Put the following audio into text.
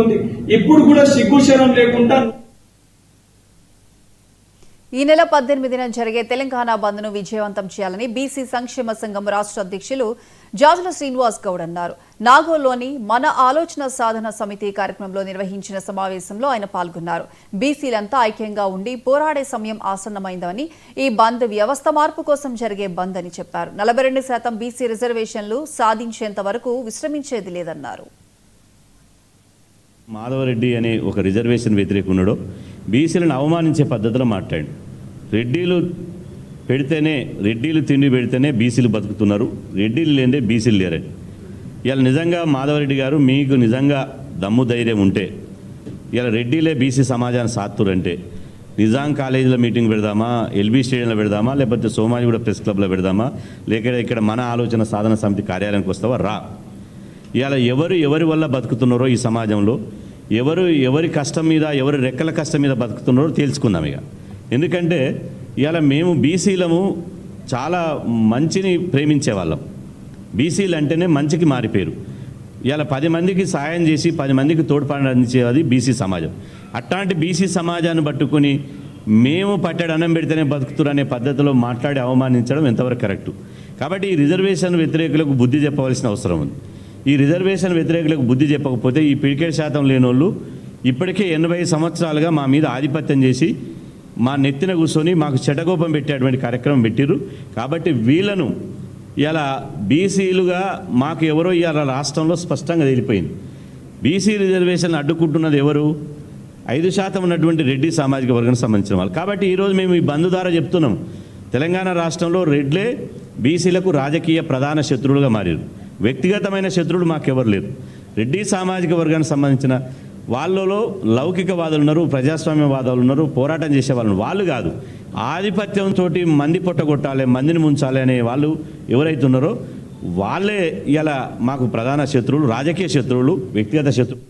ఉంది. ఇప్పుడు కూడా సిగ్గుశరం లేకుండా ఈ నెల 18న జరిగే తెలంగాణ బంద్ను విజయవంతం చేయాలని బీసీ సంక్షేమ సంఘం రాష్ట్ర అధ్యక్షులు జాజుల శ్రీనివాస్ గౌడ్ అన్నారు. నాగోల్లోని మన ఆలోచన సాధన సమితి కార్యక్రమంలో నిర్వహించిన సమావేశంలో ఆయన పాల్గొన్నారు. బీసీలంతా ఐక్యంగా ఉండి పోరాడే సమయం ఆసన్నమైందని, ఈ బంద్ వ్యవస్థ మార్పు కోసం జరిగే బంద్ అని చెప్పారు. 42% బీసీ రిజర్వేషన్లు సాధించేంత వరకు విశ్రమించేది లేదన్నారు. మాధవరెడ్డి అనే ఒక రిజర్వేషన్ వ్యతిరేకున్నాడు బీసీలను అవమానించే పద్ధతిలో మాట్లాడు. రెడ్డిలు తిండి పెడితేనే బీసీలు బతుకుతున్నారు, రెడ్డిలు లేదే బీసీలు లేరని. ఇలా నిజంగా మాధవరెడ్డి గారు మీకు నిజంగా దమ్ము ధైర్యం ఉంటే ఇలా రెడ్డిలే బీసీ సమాజాన్ని సాత్తురంటే నిజాం కాలేజీలో మీటింగ్ పెడదామా, ఎల్బీ స్టేడియంలో పెడదామా, లేకపోతే సోమాజిగూడ ప్రెస్ క్లబ్లో పెడదామా, లేక ఇక్కడ మన ఆలోచన సాధన సమితి కార్యాలయానికి వస్తావా రా. ఇలా ఎవరి వల్ల బతుకుతున్నారో ఈ సమాజంలో, ఎవరి కష్టం మీద, ఎవరి రెక్కల కష్టం మీద బతుకుతున్నారో తెలుసుకుందాం. ఇక ఎందుకంటే ఇవాళ మేము బీసీలము చాలా మంచిని ప్రేమించే వాళ్ళం. బీసీలు అంటేనే మంచికి మారిపోయారు. ఇవాళ 10 మందికి సాయం చేసి 10 మందికి తోడ్పాటు అందించేది బీసీ సమాజం. అట్లాంటి బీసీ సమాజాన్ని పట్టుకుని మేము పట్టెడు అన్నం పెడితేనే బతుకుతురు అనే పద్ధతిలో మాట్లాడి అవమానించడం ఎంతవరకు కరెక్టు. కాబట్టి ఈ రిజర్వేషన్ వ్యతిరేకులకు బుద్ధి చెప్పవలసిన అవసరం ఉంది. ఈ రిజర్వేషన్ వ్యతిరేకులకు బుద్ధి చెప్పకపోతే ఈ పిడికేడు శాతం లేని వాళ్ళు ఇప్పటికే 80 సంవత్సరాలుగా మా మీద ఆధిపత్యం చేసి మా నెత్తిన కూర్చొని మాకు చెడగోపం పెట్టేటువంటి కార్యక్రమం పెట్టిరు. కాబట్టి వీళ్ళను ఇలా బీసీలుగా మాకు ఎవరో ఇవాళ రాష్ట్రంలో స్పష్టంగా తెలిపోయింది. బీసీ రిజర్వేషన్ అడ్డుకుంటున్నది ఎవరు? 5% ఉన్నటువంటి రెడ్డి సామాజిక వర్గానికి సంబంధించిన వాళ్ళు. కాబట్టి ఈరోజు మేము ఈ బంద్ ద్వారా చెప్తున్నాం, తెలంగాణ రాష్ట్రంలో రెడ్లే బీసీలకు రాజకీయ ప్రధాన శత్రువులుగా మారారు. వ్యక్తిగతమైన శత్రువులు మాకెవరు లేరు. రెడ్డి సామాజిక వర్గానికి సంబంధించిన వాళ్ళలో లౌకికవాదులు ఉన్నారు, ప్రజాస్వామ్యవాదాలు ఉన్నారు, పోరాటం చేసే వాళ్ళు కాదు. ఆధిపత్యంతో మంది పొట్టగొట్టాలి, మందిని ముంచాలి అనే వాళ్ళు ఎవరైతే ఉన్నారో వాళ్ళే ఇలా మాకు ప్రధాన శత్రువులు, రాజకీయ శత్రువులు, వ్యక్తిగత శత్రువులు.